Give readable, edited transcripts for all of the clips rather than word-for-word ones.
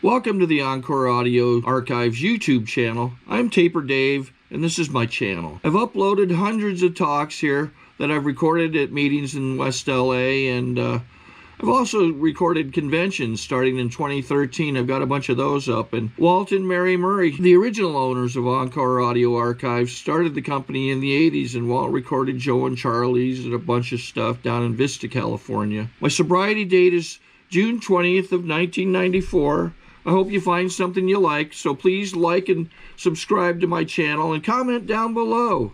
Welcome to the Encore Audio Archives YouTube channel. I'm Taper Dave, and this is my channel. I've uploaded hundreds of talks here that I've recorded at meetings in West LA, and I've also recorded conventions starting in 2013. I've got a bunch of those up. And Walt and Mary Murray, the original owners of Encore Audio Archives, started the company in the 80s, and Walt recorded Joe and Charlie's and a bunch of stuff down in Vista, California. My sobriety date is June 20th of 1994. I hope you find something you like, so please like and subscribe to my channel and comment down below.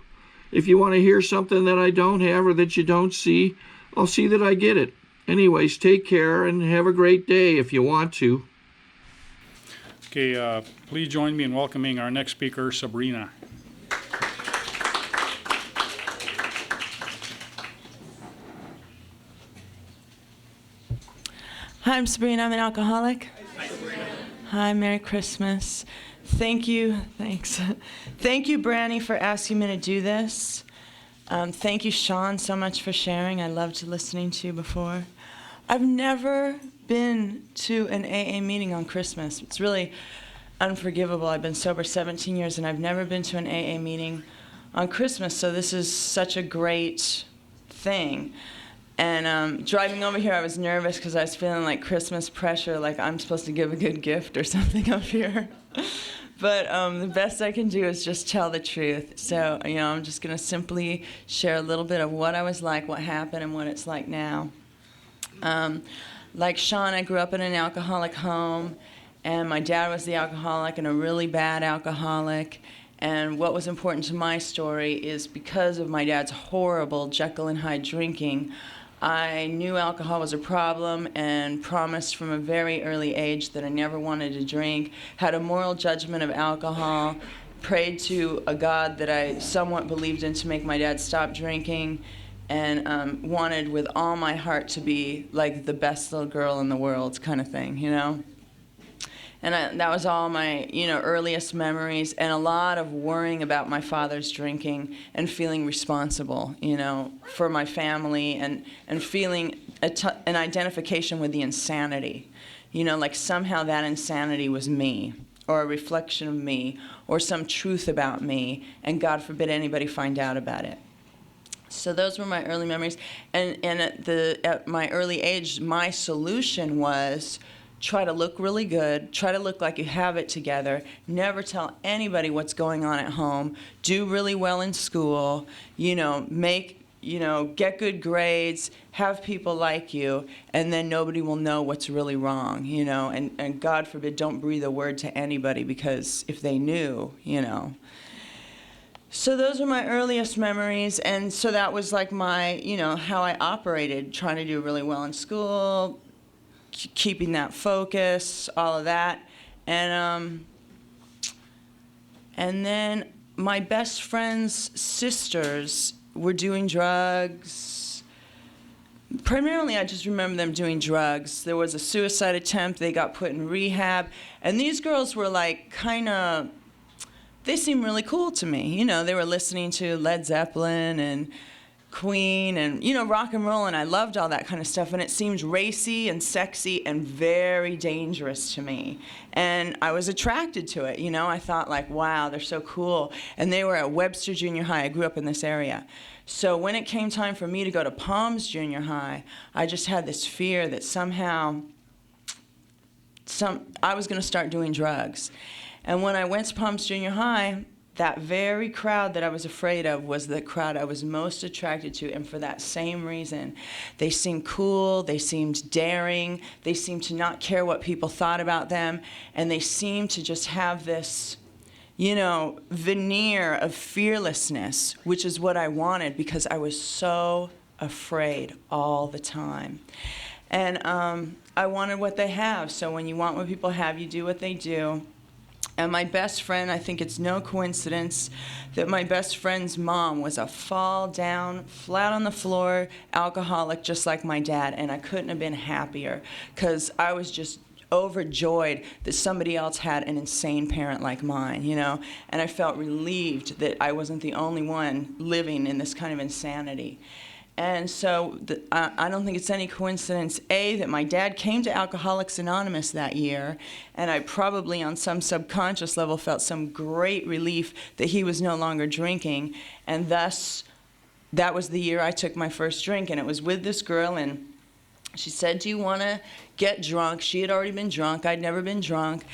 If you want to hear something that I don't have or that you don't see, I'll see that I get it. Anyways, take care and have a great day if you want to. Okay, please join me in welcoming our next speaker, Sabrina. Hi, I'm Sabrina. I'm an alcoholic. Hi, Sabrina. Hi, Merry Christmas. Thank you. Thanks. Thank you, Branny, for asking me to do this. Thank you, Sean, so much for sharing. I loved listening to you before. I've never been to an AA meeting on Christmas. It's really unforgivable. I've been sober 17 years, and I've never been to an AA meeting on Christmas, so this is such a great thing. And driving over here, I was nervous because I was feeling like Christmas pressure, like I'm supposed to give a good gift or something up here. But the best I can do is just tell the truth. So, I'm just going to simply share a little bit of what I was like, what happened, and what it's like now. Like Sean, I grew up in an alcoholic home, and my dad was the alcoholic and a really bad alcoholic. And what was important to my story is because of my dad's horrible Jekyll and Hyde drinking, I knew alcohol was a problem and promised from a very early age that I never wanted to drink, had a moral judgment of alcohol, prayed to a God that I somewhat believed in to make my dad stop drinking, and wanted with all my heart to be like the best little girl in the world kind of thing, And that was all my, earliest memories, and a lot of worrying about my father's drinking and feeling responsible, for my family, and feeling an identification with the insanity. Like somehow that insanity was me, or a reflection of me, or some truth about me, and God forbid anybody find out about it. So those were my early memories. And at my early age, my solution was try to look really good, try to look like you have it together, never tell anybody what's going on at home, do really well in school, get good grades, have people like you, and then nobody will know what's really wrong, and God forbid, don't breathe a word to anybody, because if they knew, So those are my earliest memories, and so that was like my, how I operated, trying to do really well in school, keeping that focus, all of that. And then my best friend's sisters were doing drugs. Primarily, I just remember them doing drugs. There was a suicide attempt. They got put in rehab. And these girls were like they seemed really cool to me. They were listening to Led Zeppelin and Queen and, rock and roll, and I loved all that kind of stuff, and it seemed racy and sexy and very dangerous to me. And I was attracted to it, I thought like, wow, they're so cool. And they were at Webster Junior High. I grew up in this area. So when it came time for me to go to Palms Junior High, I just had this fear that somehow I was going to start doing drugs. And when I went to Palms Junior High, that very crowd that I was afraid of was the crowd I was most attracted to, and for that same reason. They seemed cool, they seemed daring, they seemed to not care what people thought about them, and they seemed to just have this, veneer of fearlessness, which is what I wanted because I was so afraid all the time. And I wanted what they have, so when you want what people have, you do what they do. And my best friend, I think it's no coincidence that my best friend's mom was a fall down, flat on the floor, alcoholic, just like my dad. And I couldn't have been happier because I was just overjoyed that somebody else had an insane parent like mine, And I felt relieved that I wasn't the only one living in this kind of insanity. And so I don't think it's any coincidence, A, that my dad came to Alcoholics Anonymous that year, and I probably on some subconscious level felt some great relief that he was no longer drinking, and thus that was the year I took my first drink, and it was with this girl, and she said, "Do you want to get drunk?" She had already been drunk. I'd never been drunk.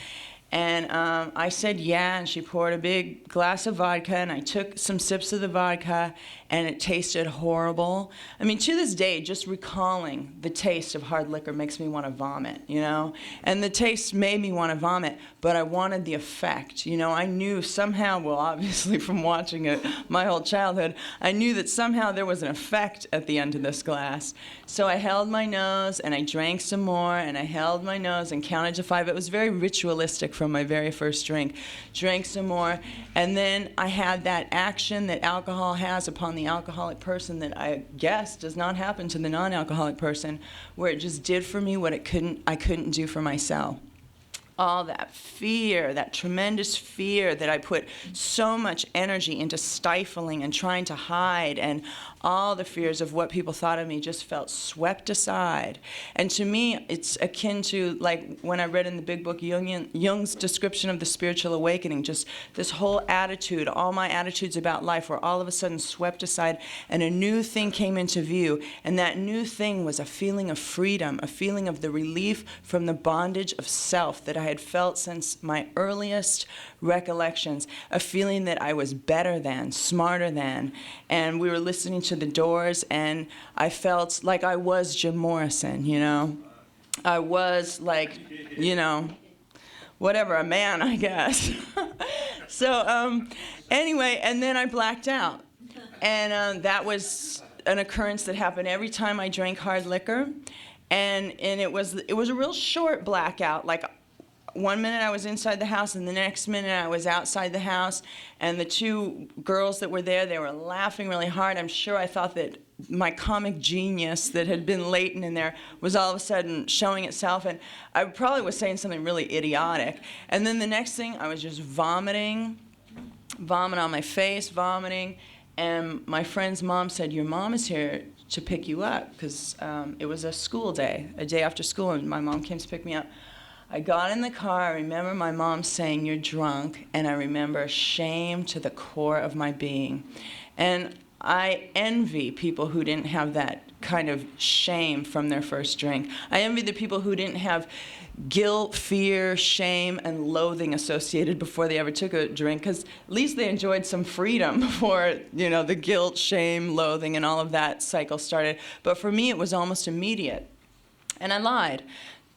And I said, yeah, and she poured a big glass of vodka, and I took some sips of the vodka, and it tasted horrible. I mean, to this day, just recalling the taste of hard liquor makes me want to vomit, you know? And the taste made me want to vomit, but I wanted the effect. You know, I knew somehow, well, obviously from watching it my whole childhood, I knew that somehow there was an effect at the end of this glass. So I held my nose, and I drank some more, and I held my nose and counted to 5. It was very ritualistic from my very first drink. Drank some more, and then I had that action that alcohol has upon the alcoholic person that I guess does not happen to the non-alcoholic person, where it just did for me what I couldn't do for myself. All that fear, that tremendous fear that I put so much energy into stifling and trying to hide, and all the fears of what people thought of me just felt swept aside. And to me, it's akin to like when I read in the big book Jung's description of the spiritual awakening, just this whole attitude, all my attitudes about life were all of a sudden swept aside, and a new thing came into view. And that new thing was a feeling of freedom, a feeling of the relief from the bondage of self that I had felt since my earliest recollections, a feeling that I was better than, smarter than. And we were listening to The Doors, and I felt like I was Jim Morrison, you know? I was like, you know, whatever, a man, I guess. So anyway, and then I blacked out. And that was an occurrence that happened every time I drank hard liquor. And it was a real short blackout, like 1 minute I was inside the house, and the next minute I was outside the house, and the two girls that were there, they were laughing really hard. I'm sure I thought that my comic genius that had been latent in there was all of a sudden showing itself, and I probably was saying something really idiotic. And then the next thing, I was just vomiting on my face, vomiting, and my friend's mom said, "Your mom is here to pick you up," because it was a school day, a day after school, and my mom came to pick me up. I got in the car, I remember my mom saying, "You're drunk," and I remember shame to the core of my being. And I envy people who didn't have that kind of shame from their first drink. I envy the people who didn't have guilt, fear, shame, and loathing associated before they ever took a drink, because at least they enjoyed some freedom before, you know, the guilt, shame, loathing, and all of that cycle started. But for me, it was almost immediate. And I lied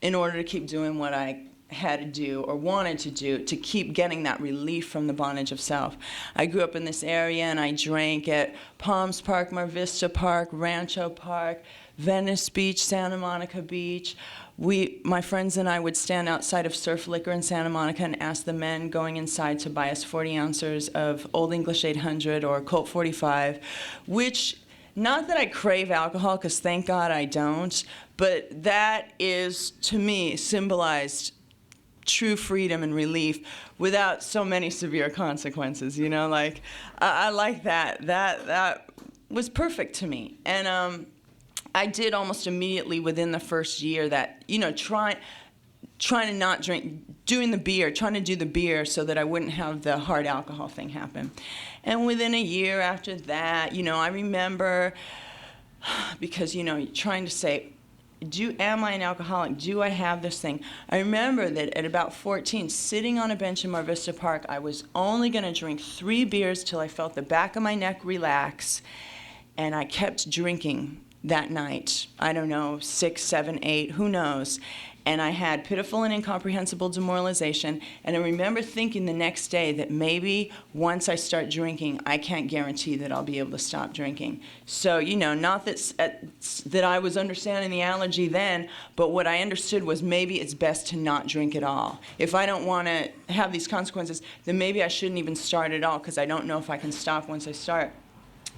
in order to keep doing what I had to do or wanted to do to keep getting that relief from the bondage of self. I grew up in this area, and I drank at Palms Park, Mar Vista Park, Rancho Park, Venice Beach, Santa Monica Beach. My friends and I would stand outside of Surf Liquor in Santa Monica and ask the men going inside to buy us 40 ounces of Old English 800 or Colt 45, which, not that I crave alcohol, because thank God I don't, but that is, to me, symbolized true freedom and relief without so many severe consequences, you know? Like, I like that. That was perfect to me. And I did almost immediately within the first year that, you know, trying to not drink, trying to do the beer so that I wouldn't have the hard alcohol thing happen. And within a year after that, you know, I remember, because, you know, trying to say, am I an alcoholic? Do I have this thing? I remember that at about 14, sitting on a bench in Mar Vista Park, I was only going to drink 3 beers till I felt the back of my neck relax, and I kept drinking that night. I don't know, 6, 7, 8, who knows? And I had pitiful and incomprehensible demoralization, and I remember thinking the next day that maybe once I start drinking, I can't guarantee that I'll be able to stop drinking. So, you know, not that I was understanding the allergy then, but what I understood was maybe it's best to not drink at all. If I don't want to have these consequences, then maybe I shouldn't even start at all, because I don't know if I can stop once I start.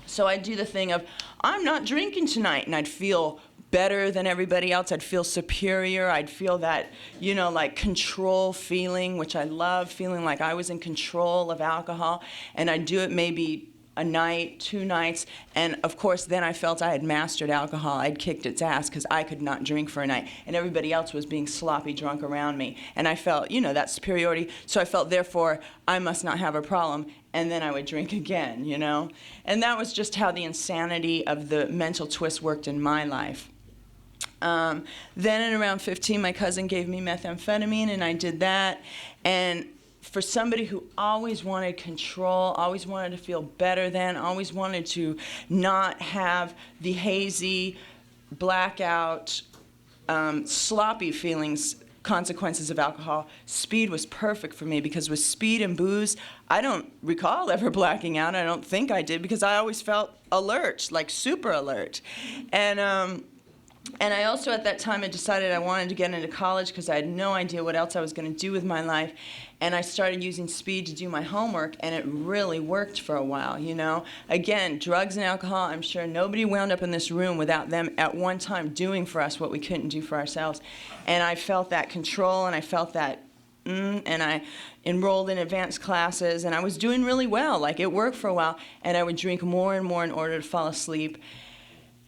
So I'd do the thing of, I'm not drinking tonight, and I'd feel better than everybody else. I'd feel superior. I'd feel that, you know, like control feeling, which I love, feeling like I was in control of alcohol. And I'd do it maybe a night, 2 nights, and of course then I felt I had mastered alcohol. I'd kicked its ass because I could not drink for a night, and everybody else was being sloppy drunk around me. And I felt, you know, that superiority, so I felt therefore I must not have a problem, and then I would drink again, you know? And that was just how the insanity of the mental twist worked in my life. Then at around 15, my cousin gave me methamphetamine, and I did that. And for somebody who always wanted control, always wanted to feel better than, always wanted to not have the hazy, blackout, sloppy feelings, consequences of alcohol, speed was perfect for me, because with speed and booze, I don't recall ever blacking out. I don't think I did, because I always felt alert, like super alert. And I also at that time had decided I wanted to get into college because I had no idea what else I was going to do with my life. And I started using speed to do my homework, and it really worked for a while, you know. Again, drugs and alcohol, I'm sure nobody wound up in this room without them at one time doing for us what we couldn't do for ourselves. And I felt that control, and I felt that, and I enrolled in advanced classes, and I was doing really well. Like, it worked for a while, and I would drink more and more in order to fall asleep.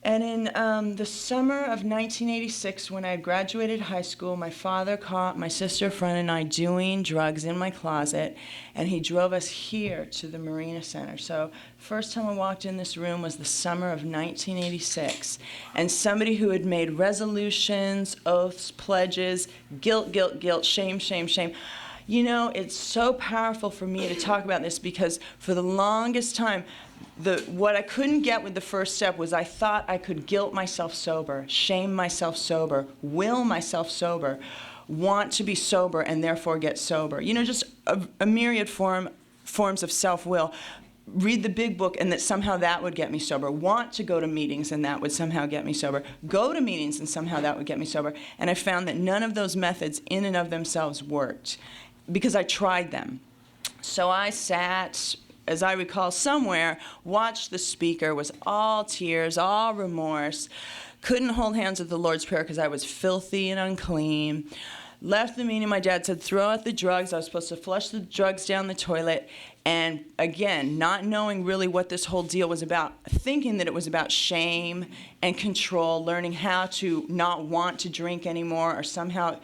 And in the summer of 1986, when I had graduated high school, my father caught my sister, friend, and I doing drugs in my closet, and he drove us here to the Marina Center. So first time I walked in this room was the summer of 1986, and somebody who had made resolutions, oaths, pledges, guilt, guilt, guilt, shame, shame, shame. You know, it's so powerful for me to talk about this, because for the longest time, what I couldn't get with the first step was I thought I could guilt myself sober, shame myself sober, will myself sober, want to be sober and therefore get sober. You know, just a myriad forms of self-will. Read the big book and that somehow that would get me sober. Want to go to meetings and that would somehow get me sober. Go to meetings and somehow that would get me sober. And I found that none of those methods in and of themselves worked, because I tried them. So I sat, as I recall, somewhere, watched the speaker, was all tears, all remorse, couldn't hold hands at the Lord's Prayer because I was filthy and unclean. Left the meeting, my dad said, throw out the drugs. I was supposed to flush the drugs down the toilet. And again, not knowing really what this whole deal was about, thinking that it was about shame and control, learning how to not want to drink anymore or somehow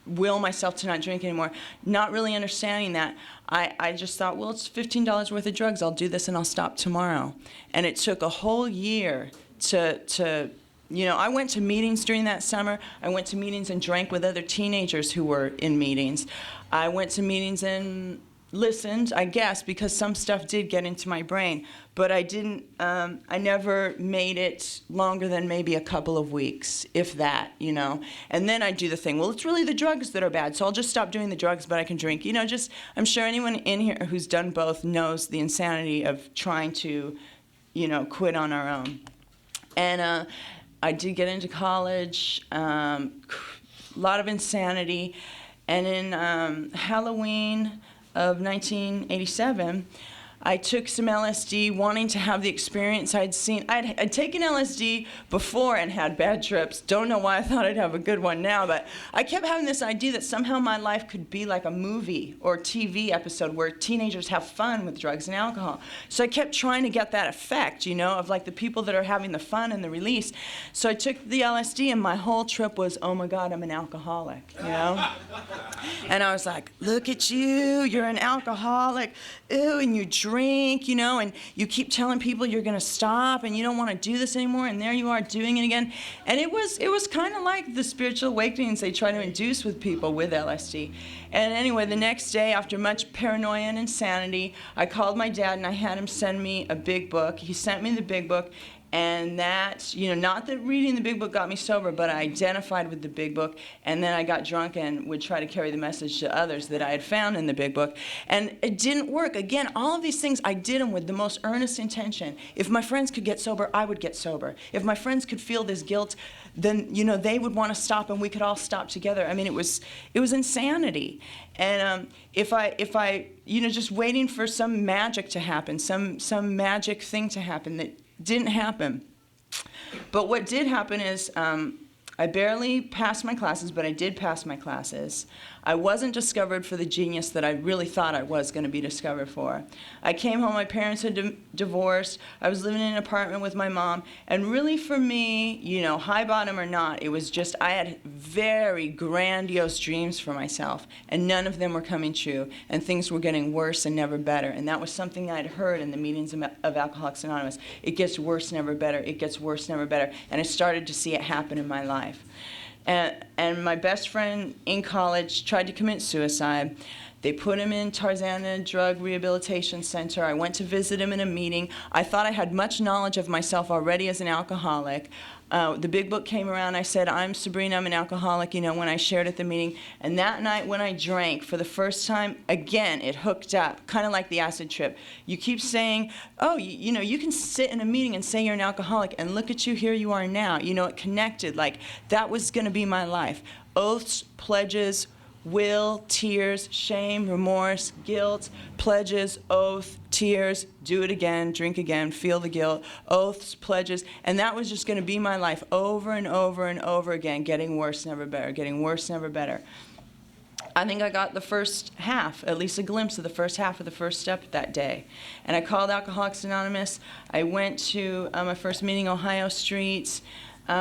will myself to not drink anymore, not really understanding that. I just thought, well, it's $15 worth of drugs. I'll do this and I'll stop tomorrow. And it took a whole year to you know, I went to meetings during that summer. I went to meetings and drank with other teenagers who were in meetings. I went to meetings and listened, I guess, because some stuff did get into my brain. But I didn't, I never made it longer than maybe a couple of weeks, if that, you know. And then I'd do the thing, well, it's really the drugs that are bad, so I'll just stop doing the drugs, but I can drink. You know, just, I'm sure anyone in here who's done both knows the insanity of trying to, you know, quit on our own. And I did get into college, a lot of insanity. And in Halloween of 1987, I took some LSD, wanting to have the experience I'd seen. I'd taken LSD before and had bad trips. Don't know why I thought I'd have a good one now, but I kept having this idea that somehow my life could be like a movie or TV episode where teenagers have fun with drugs and alcohol. So I kept trying to get that effect, you know, of like the people that are having the fun and the release. So I took the LSD, and my whole trip was, oh my God, I'm an alcoholic, you know? And I was like, look at you, you're an alcoholic, ew, and you drink, you know, and you keep telling people you're going to stop and you don't want to do this anymore, and there you are doing it again. And it was kind of like the spiritual awakenings they try to induce with people with LSD. And anyway, the next day, after much paranoia and insanity, I called my dad and I had him send me a big book. He sent me the big book. And that, you know, not that reading the big book got me sober, but I identified with the big book, and then I got drunk and would try to carry the message to others that I had found in the big book. And it didn't work. Again, all of these things, I did them with the most earnest intention. If my friends could get sober, I would get sober. If my friends could feel this guilt, then, you know, they would want to stop and we could all stop together. I mean, it was insanity. And if I, you know, just waiting for some magic to happen, some magic thing to happen that didn't happen. But what did happen is I I barely passed my classes, but I did pass my classes. I wasn't discovered for the genius that I really thought I was going to be discovered for. I came home, my parents had divorced, I was living in an apartment with my mom, and really for me, you know, high bottom or not, it was just, I had very grandiose dreams for myself, and none of them were coming true, and things were getting worse and never better, and that was something I'd heard in the meetings of Alcoholics Anonymous. It gets worse, never better, it gets worse, never better, and I started to see it happen in my life. And my best friend in college tried to commit suicide. They put him in Tarzana Drug Rehabilitation Center. I went to visit him in a meeting. I thought I had much knowledge of myself already as an alcoholic. The big book came around. I said, I'm Sabrina, I'm an alcoholic, you know, when I shared at the meeting. And that night when I drank for the first time, again, it hooked up, kind of like the acid trip. You keep saying, oh, you know, you can sit in a meeting and say you're an alcoholic, and look at you, here you are now. You know, it connected, like that was going to be my life. Oaths, pledges, will, tears, shame, remorse, guilt, pledges, oath, tears, do it again, drink again, feel the guilt, oaths, pledges, and that was just going to be my life over and over and over again, getting worse, never better, getting worse, never better. I think I got the first half, at least a glimpse of the first half of the first step that day. And I called Alcoholics Anonymous. I went to my first meeting, Ohio Streets,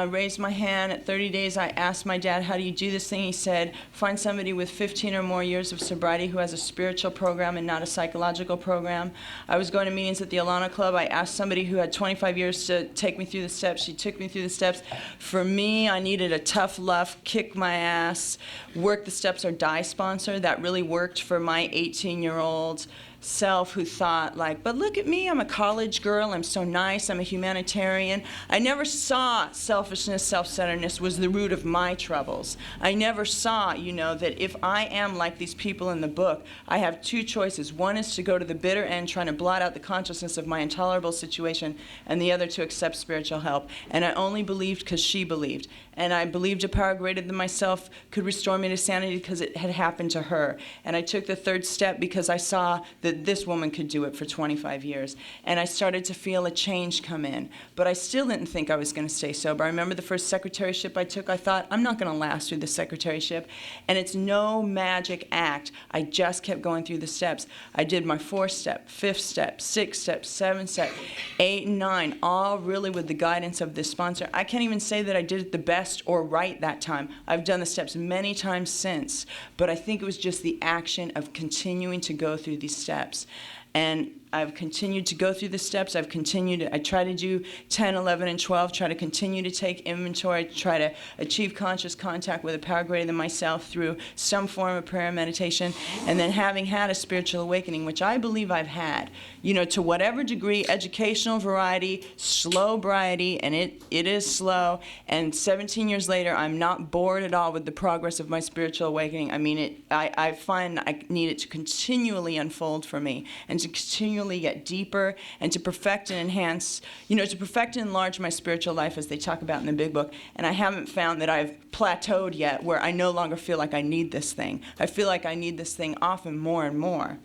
raised my hand. At 30 days, I asked my dad, how do you do this thing? He said, find somebody with 15 or more years of sobriety who has a spiritual program and not a psychological program. I was going to meetings at the Alana Club. I asked somebody who had 25 years to take me through the steps. She took me through the steps. For me, I needed a tough love, kick my ass, work the steps or die sponsor. That really worked for my 18-year-old self who thought like, but look at me, I'm a college girl, I'm so nice, I'm a humanitarian. I never saw selfishness, self-centeredness was the root of my troubles. I never saw, you know, that if I am like these people in the book, I have two choices. One is to go to the bitter end, trying to blot out the consciousness of my intolerable situation, and the other to accept spiritual help. And I only believed because she believed. And I believed a power greater than myself could restore me to sanity because it had happened to her. And I took the third step because I saw that this woman could do it for 25 years. And I started to feel a change come in. But I still didn't think I was going to stay sober. I remember the first secretaryship I took, I thought, I'm not going to last through the secretaryship. And it's no magic act. I just kept going through the steps. I did my 4th step, 5th step, 6th step, 7th step, 8 and 9, all really with the guidance of this sponsor. I can't even say that I did it the best or right that time. I've done the steps many times since, but I think it was just the action of continuing to go through these steps. And I've continued to go through the steps. I try to do 10, 11, and 12, try to continue to take inventory, try to achieve conscious contact with a power greater than myself through some form of prayer and meditation. And then having had a spiritual awakening, which I believe I've had, you know, to whatever degree, educational variety, slow variety, and it is slow. And 17 years later, I'm not bored at all with the progress of my spiritual awakening. I mean, I find I need it to continually unfold for me and to continually get deeper and to perfect and enhance, you know, to perfect and enlarge my spiritual life as they talk about in the big book. And I haven't found that I've plateaued yet where I no longer feel like I need this thing. I feel like I need this thing often more and more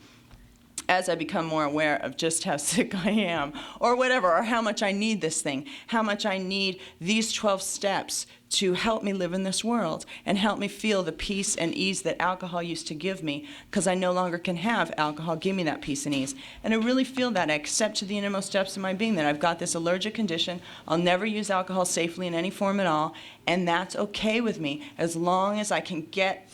as I become more aware of just how sick I am or whatever, or how much I need this thing, how much I need these 12 steps to help me live in this world and help me feel the peace and ease that alcohol used to give me, because I no longer can have alcohol give me that peace and ease. And I really feel that. I accept to the innermost depths of my being that I've got this allergic condition. I'll never use alcohol safely in any form at all, and that's okay with me as long as I can get,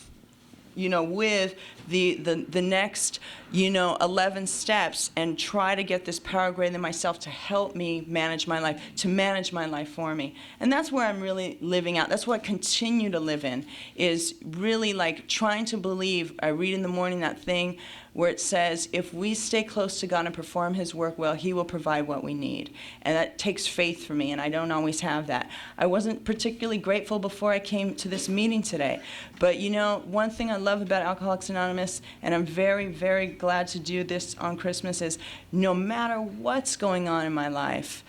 you know, with the next, you know, 11 steps and try to get this power greater than myself to help me manage my life, to manage my life for me. And that's where I'm really living out. That's what I continue to live in, is really like trying to believe. I read in the morning that thing where it says, if we stay close to God and perform His work well, He will provide what we need. And that takes faith for me, and I don't always have that. I wasn't particularly grateful before I came to this meeting today. But, you know, one thing I love about Alcoholics Anonymous, and I'm very, very glad to do this on Christmas, is no matter what's going on in my life,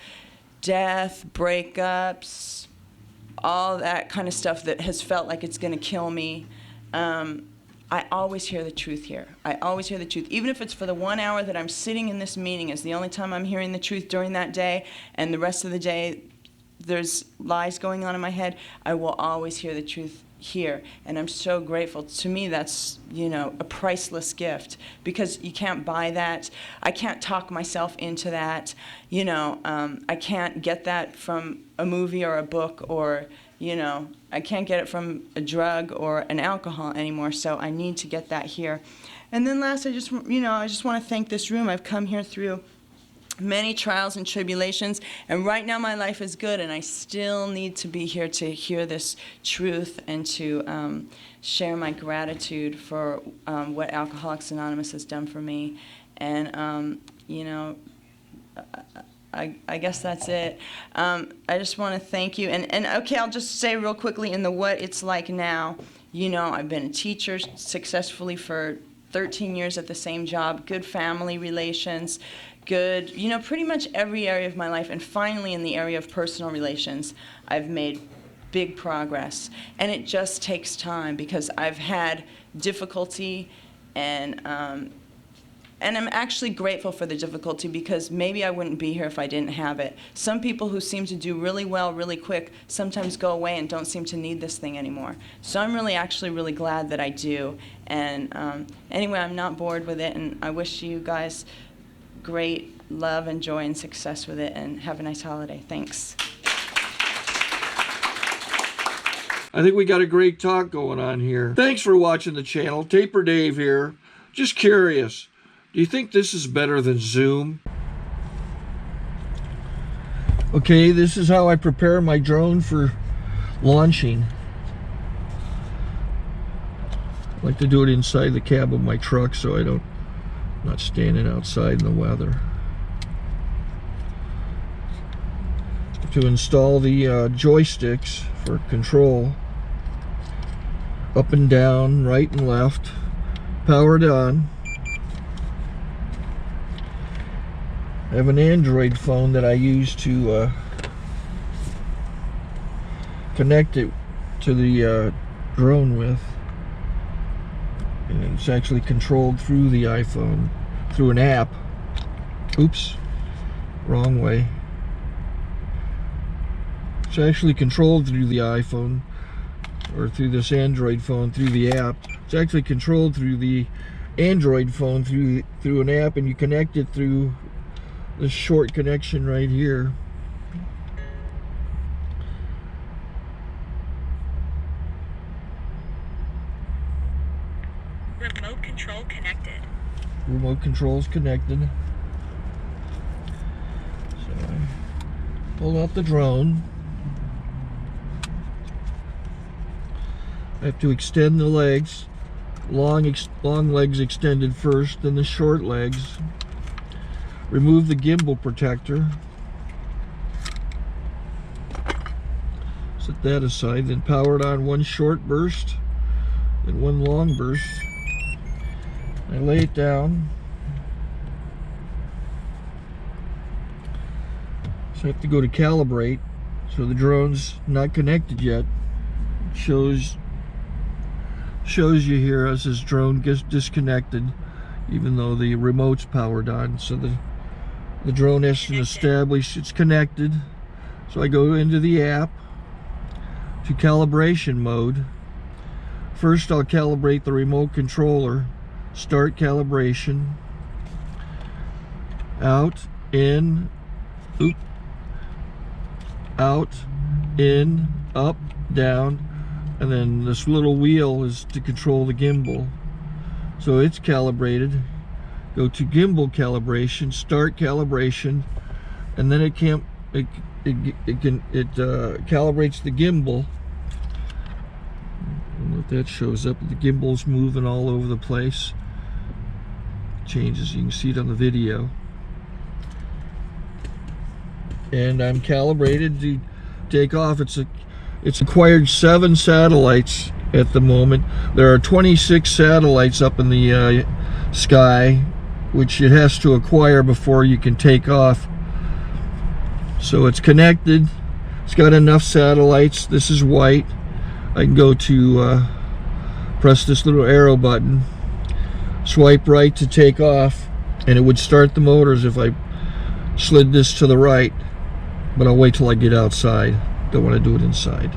death, breakups, all that kind of stuff that has felt like it's going to kill me, I always hear the truth here. I always hear the truth. Even if it's for the 1 hour that I'm sitting in this meeting is the only time I'm hearing the truth during that day, and the rest of the day there's lies going on in my head, I will always hear the truth here. And I'm so grateful. To me, that's, you know, a priceless gift, because you can't buy that. I can't talk myself into that. You know, I can't get that from a movie or a book, or, you know, I can't get it from a drug or an alcohol anymore. So I need to get that here. And then last, I just want to thank this room. I've come here through many trials and tribulations, and right now my life is good, and I still need to be here to hear this truth and to share my gratitude for what Alcoholics Anonymous has done for me. And, you know, I guess that's it. I just want to thank you. And okay, I'll just say real quickly in the what it's like now. You know, I've been a teacher successfully for 13 years at the same job, good family relations, good, you know, pretty much every area of my life. And finally, in the area of personal relations, I've made big progress. And it just takes time, because I've had difficulty, and I'm actually grateful for the difficulty, because maybe I wouldn't be here if I didn't have it. Some people who seem to do really well really quick sometimes go away and don't seem to need this thing anymore. So I'm actually really glad that I do. And anyway, I'm not bored with it, and I wish you guys great love and joy and success with it, and have a nice holiday. Thanks. I think we got a great talk going on here. Thanks for watching the channel. Taper Dave here. Just curious, do you think this is better than Zoom? Okay, this is how I prepare my drone for launching. I like to do it inside the cab of my truck so I'm not standing outside in the weather. To install the joysticks for control, up and down, right and left, powered on. I have an Android phone that I use to connect it to the drone with. And it's actually controlled through the iPhone, through an app. Oops, wrong way. It's actually controlled through the iPhone, or through this Android phone, through the app. It's actually controlled through the Android phone, through an app, and you connect it through this short connection right here. Remote control connected. Remote control's connected. So I pull out the drone. I have to extend the legs. Long legs extended first, then the short legs. Remove the gimbal protector. Set that aside, then power it on one short burst, then one long burst. I lay it down. So I have to go to calibrate. So the drone's not connected yet. It shows you here as this drone gets disconnected, even though the remote's powered on. So the drone has to establish it's connected. So I go into the app to calibration mode. First I'll calibrate the remote controller. Start calibration. Out, in, oop, out, in, up, down, and then this little wheel is to control the gimbal. So it's calibrated. Go to gimbal calibration, start calibration, and then it calibrates the gimbal. I don't know if that shows up. The gimbal's moving all over the place. Changes, you can see it on the video. And I'm calibrated to take off. It's acquired 7 satellites at the moment. There are 26 satellites up in the sky, which it has to acquire before you can take off. So it's connected. It's got enough satellites. This is white. I can go to press this little arrow button, swipe right to take off, and it would start the motors if I slid this to the right. but I'll wait till I get outside. Don't want to do it inside.